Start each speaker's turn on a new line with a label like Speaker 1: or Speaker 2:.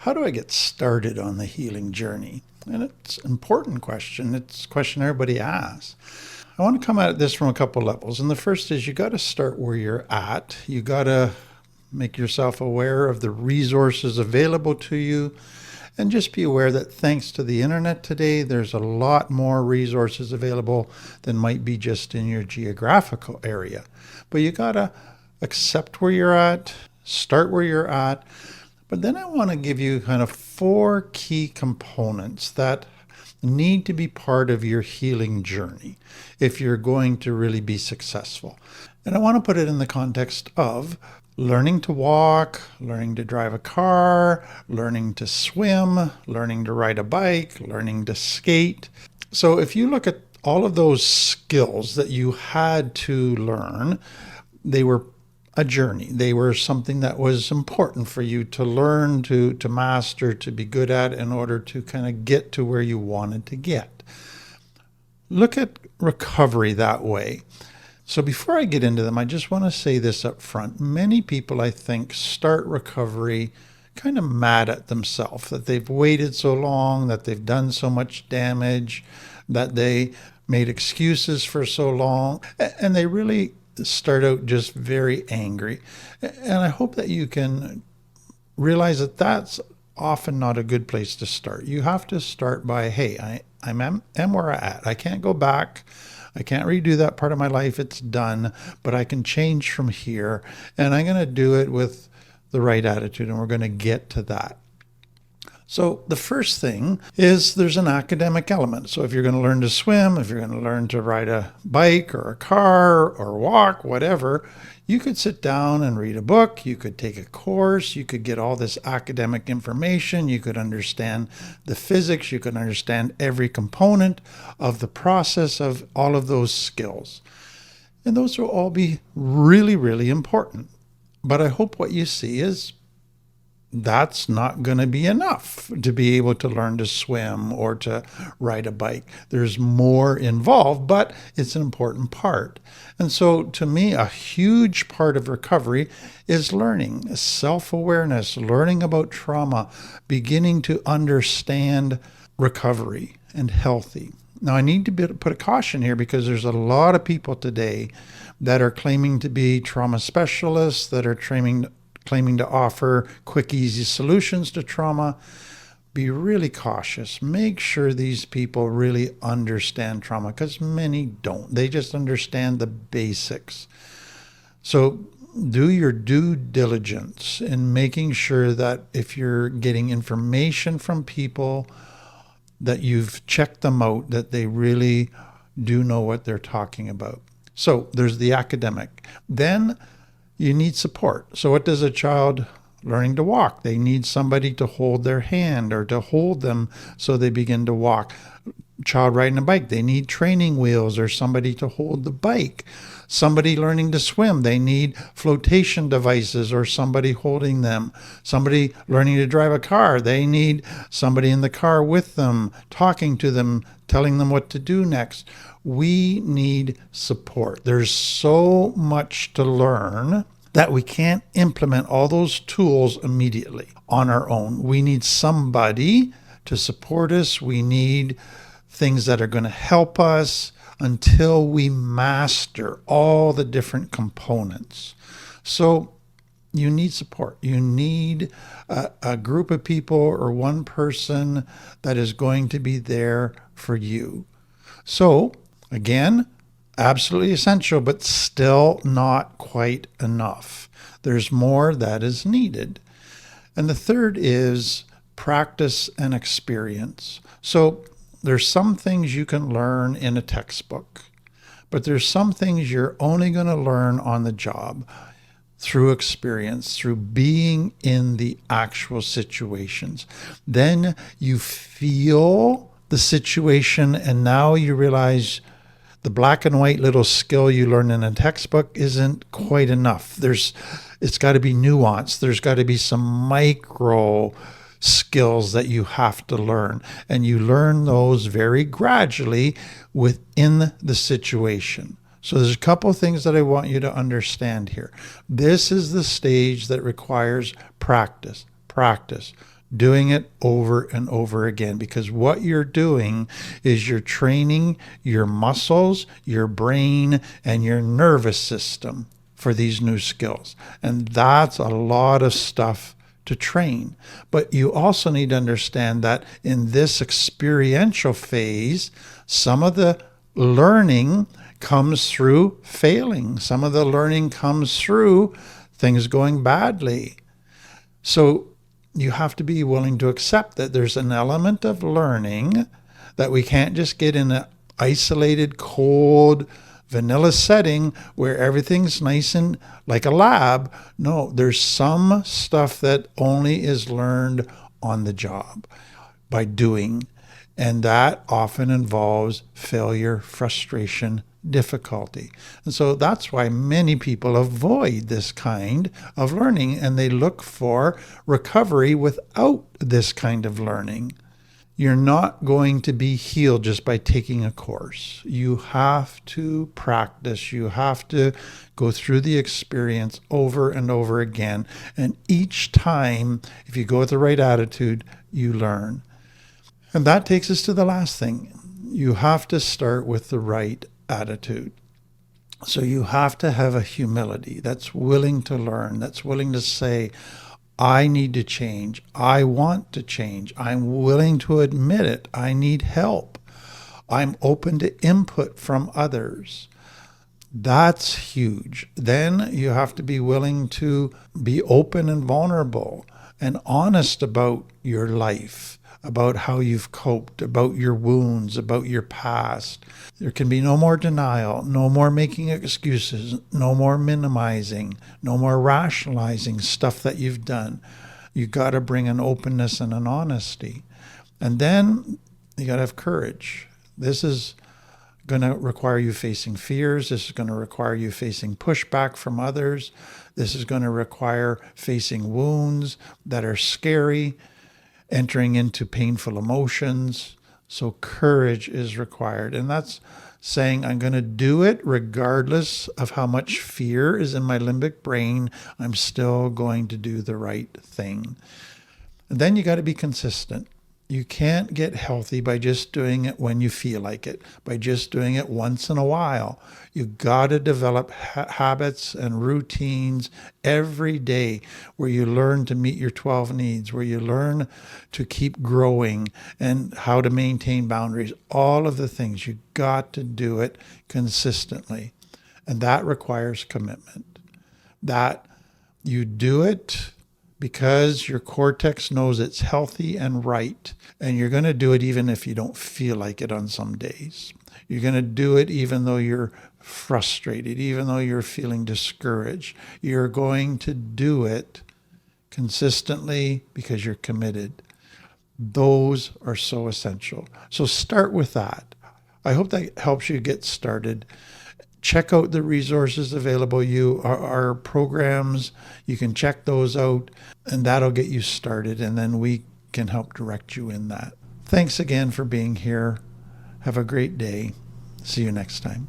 Speaker 1: How do I get started on the healing journey? And it's an important question. It's a question everybody asks. I want to come at this from a couple levels. And the first is you got to start where you're at. You got to make yourself aware of the resources available to you. And just be aware that thanks to the internet today, there's a lot more resources available than might be just in your geographical area. But you got to accept where you're at, start where you're at. But then I want to give you kind of 4 key components that need to be part of your healing journey if you're going to really be successful. And I want to put it in the context of learning to walk, learning to drive a car, learning to swim, learning to ride a bike, learning to skate. So if you look at all of those skills that you had to learn, they were a journey. They were something that was important for you to learn, to master, to be good at in order to kind of get to where you wanted to get. Look at recovery that way. So before I get into them, I just want to say this up front. Many people, I think, start recovery kind of mad at themselves, that they've waited so long, that they've done so much damage, that they made excuses for so long, and they really start out just very angry. And I hope that you can realize that that's often not a good place to start. You have to start by, hey, I'm where I'm at. I can't go back. I can't redo that part of my life. It's done, but I can change from here, and I'm going to do it with the right attitude, and we're going to get to that. So the first thing is there's an academic element. So if you're going to learn to swim, if you're going to learn to ride a bike or a car or walk, whatever, you could sit down and read a book. You could take a course. You could get all this academic information. You could understand the physics. You could understand every component of the process of all of those skills. And those will all be really, really important. But I hope what you see is that's not going to be enough to be able to learn to swim or to ride a bike. There's more involved, but it's an important part. And so to me, a huge part of recovery is learning, self-awareness, learning about trauma, beginning to understand recovery and healthy. Now, I need to put a caution here because there's a lot of people today that are claiming to be trauma specialists, that are claiming to offer quick, easy solutions to trauma. Be really cautious. Make sure these people really understand trauma, because many don't. They just understand the basics. So do your due diligence in making sure that if you're getting information from people, that you've checked them out, that they really do know what they're talking about. So there's the academic. Then you need support. So what does a child learning to walk? They need somebody to hold their hand or to hold them so they begin to walk. Child riding a bike, they need training wheels or somebody to hold the bike. Somebody learning to swim, they need flotation devices or somebody holding them. Somebody learning to drive a car, they need somebody in the car with them, talking to them, telling them what to do next. We need support. There's so much to learn that we can't implement all those tools immediately on our own. We need somebody to support us. We need things that are going to help us until we master all the different components. So you need support. You need a group of people or one person that is going to be there for you. So again, absolutely essential, but still not quite enough. There's more that is needed. And the third is practice and experience. So there's some things you can learn in a textbook, but there's some things you're only going to learn on the job through experience, through being in the actual situations. Then you feel the situation, and now you realize the black and white little skill you learn in a textbook isn't quite enough. It's got to be nuanced. There's got to be some micro skills that you have to learn, and you learn those very gradually within the situation. So there's a couple of things that I want you to understand here. This is the stage that requires practice. doing it over and over again, because what you're doing is you're training your muscles, your brain, and your nervous system for these new skills. And that's a lot of stuff to train. But you also need to understand that in this experiential phase, some of the learning comes through failing. Some of the learning comes through things going badly. So you have to be willing to accept that there's an element of learning that we can't just get in an isolated, cold, vanilla setting where everything's nice and like a lab. No, there's some stuff that only is learned on the job by doing. And that often involves failure, frustration, difficulty. And so that's why many people avoid this kind of learning, and they look for recovery without this kind of learning. You're not going to be healed just by taking a course. You have to practice. You have to go through the experience over and over again. And each time, if you go with the right attitude, you learn. And that takes us to the last thing. You have to start with the right attitude. So you have to have a humility that's willing to learn, that's willing to say, I need to change. I want to change. I'm willing to admit it. I need help. I'm open to input from others. That's huge. Then you have to be willing to be open and vulnerable and honest about your life, about how you've coped, about your wounds, about your past. There can be no more denial, no more making excuses, no more minimizing, no more rationalizing stuff that you've done. You got to bring an openness and an honesty. And then you got to have courage. This is going to require you facing fears. This is going to require you facing pushback from others. This is going to require facing wounds that are scary, entering into painful emotions. So courage is required. And that's saying I'm going to do it regardless of how much fear is in my limbic brain. I'm still going to do the right thing. And then you got to be consistent. You can't get healthy by just doing it when you feel like it, by just doing it once in a while. You got to develop habits and routines every day where you learn to meet your 12 needs, where you learn to keep growing and how to maintain boundaries. All of the things, you got to do it consistently. And that requires commitment. That you do it because your cortex knows it's healthy and right. And you're going to do it even if you don't feel like it on some days. You're going to do it even though you're frustrated, even though you're feeling discouraged. You're going to do it consistently because you're committed. Those are so essential. So start with that. I hope that helps you get started. Check out the resources available. Our programs, you can check those out, and that'll get you started, and then we can help direct you in that. Thanks again for being here. Have a great day. See you next time.